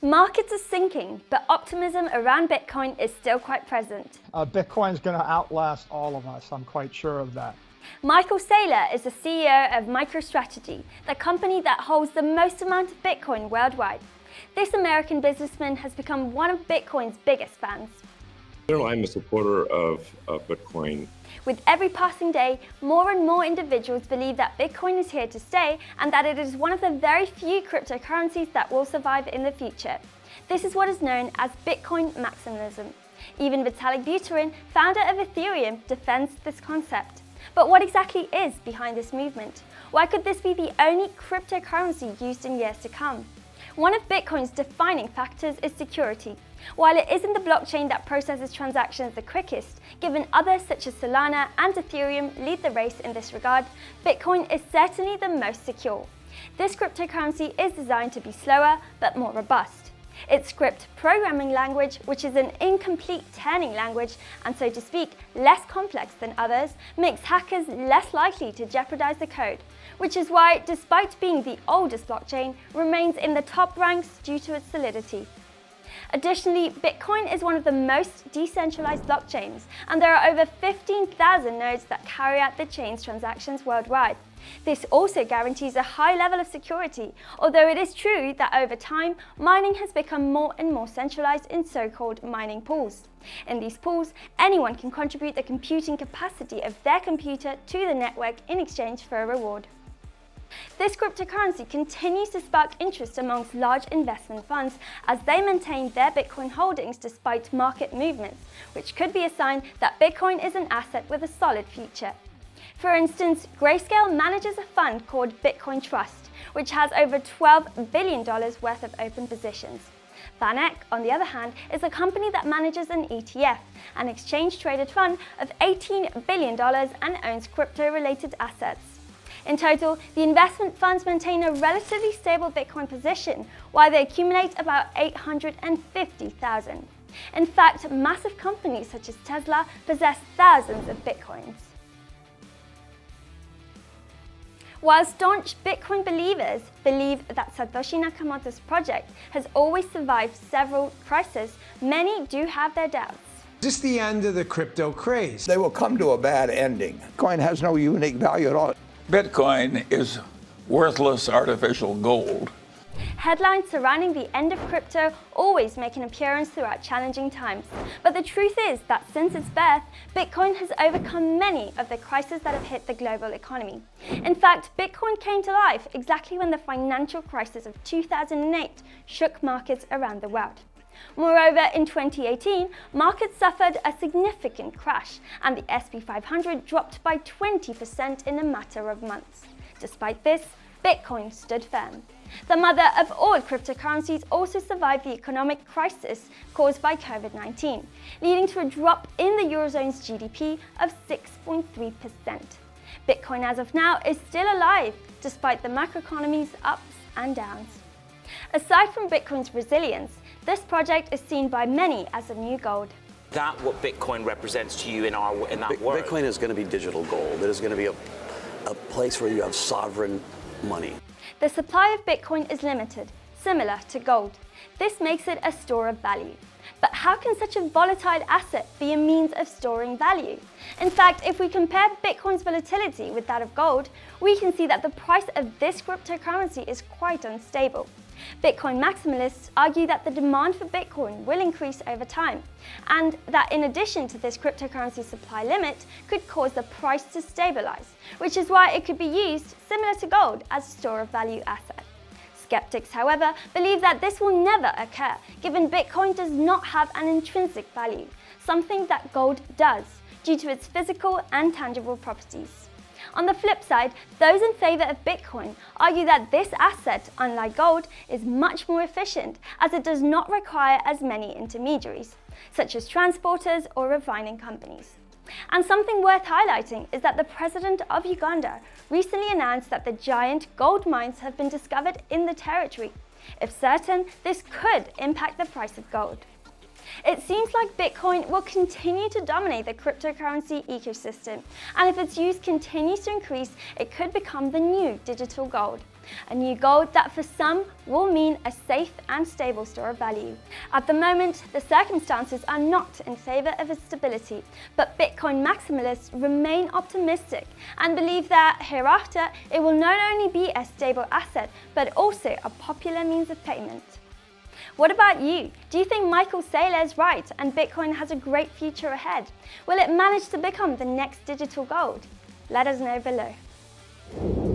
Markets are sinking, but optimism around Bitcoin is still quite present. Bitcoin's going to outlast all of us, I'm quite sure of that. Michael Saylor is the CEO of Microstrategy, the company that holds the most amount of Bitcoin worldwide. This American businessman has become one of Bitcoin's biggest fans. I'm a supporter of Bitcoin. With every passing day, more and more individuals believe that Bitcoin is here to stay and that it is one of the very few cryptocurrencies that will survive in the future. This is what is known as Bitcoin maximalism. Even Vitalik Buterin, founder of Ethereum, defends this concept. But what exactly is behind this movement? Why could this be the only cryptocurrency used in years to come? One of Bitcoin's defining factors is security. While it isn't the blockchain that processes transactions the quickest, given others such as Solana and Ethereum lead the race in this regard, Bitcoin is certainly the most secure. This cryptocurrency is designed to be slower but more robust. Its script programming language, which is an incomplete turning language and so to speak less complex than others, makes hackers less likely to jeopardize the code, which is why, despite being the oldest blockchain, remains in the top ranks due to its solidity. Additionally, Bitcoin is one of the most decentralized blockchains, and there are over 15,000 nodes that carry out the chain's transactions worldwide. This also guarantees a high level of security, although it is true that over time, mining has become more and more centralized in so-called mining pools. In these pools, anyone can contribute the computing capacity of their computer to the network in exchange for a reward. This cryptocurrency continues to spark interest amongst large investment funds as they maintain their Bitcoin holdings despite market movements, which could be a sign that Bitcoin is an asset with a solid future. For instance, Grayscale manages a fund called Bitcoin Trust, which has over $12 billion worth of open positions. VanEck, on the other hand, is a company that manages an ETF, an exchange-traded fund of $18 billion and owns crypto-related assets. In total, the investment funds maintain a relatively stable Bitcoin position, while they accumulate about 850,000. In fact, massive companies such as Tesla possess thousands of Bitcoins. While staunch Bitcoin believers believe that Satoshi Nakamoto's project has always survived several crises, many do have their doubts. Is this the end of the crypto craze? They will come to a bad ending. Bitcoin has no unique value at all. Bitcoin is worthless artificial gold. Headlines surrounding the end of crypto always make an appearance throughout challenging times. But the truth is that since its birth, Bitcoin has overcome many of the crises that have hit the global economy. In fact, Bitcoin came to life exactly when the financial crisis of 2008 shook markets around the world. Moreover, in 2018, markets suffered a significant crash, and the S&P 500 dropped by 20% in a matter of months. Despite this, Bitcoin stood firm. The mother of all cryptocurrencies also survived the economic crisis caused by COVID-19, leading to a drop in the Eurozone's GDP of 6.3%. Bitcoin as of now is still alive, despite the macroeconomy's ups and downs. Aside from Bitcoin's resilience, this project is seen by many as a new gold. That what Bitcoin represents to you in that world? Bitcoin is going to be digital gold. It is going to be a place where you have sovereign money. The supply of Bitcoin is limited, similar to gold. This makes it a store of value. But how can such a volatile asset be a means of storing value? In fact, if we compare Bitcoin's volatility with that of gold, we can see that the price of this cryptocurrency is quite unstable. Bitcoin maximalists argue that the demand for Bitcoin will increase over time, and that in addition to this cryptocurrency supply limit could cause the price to stabilize, which is why it could be used, similar to gold, as a store of value asset. Skeptics, however, believe that this will never occur, given Bitcoin does not have an intrinsic value, something that gold does, due to its physical and tangible properties. On the flip side, those in favor of Bitcoin argue that this asset, unlike gold, is much more efficient as it does not require as many intermediaries, such as transporters or refining companies. And something worth highlighting is that the president of Uganda recently announced that the giant gold mines have been discovered in the territory. If certain, this could impact the price of gold. It seems like Bitcoin will continue to dominate the cryptocurrency ecosystem, and if its use continues to increase, it could become the new digital gold. A new gold that for some will mean a safe and stable store of value. At the moment, the circumstances are not in favour of its stability, but Bitcoin maximalists remain optimistic and believe that hereafter it will not only be a stable asset, but also a popular means of payment. What about you? Do you think Michael Saylor is right and Bitcoin has a great future ahead? Will it manage to become the next digital gold? Let us know below.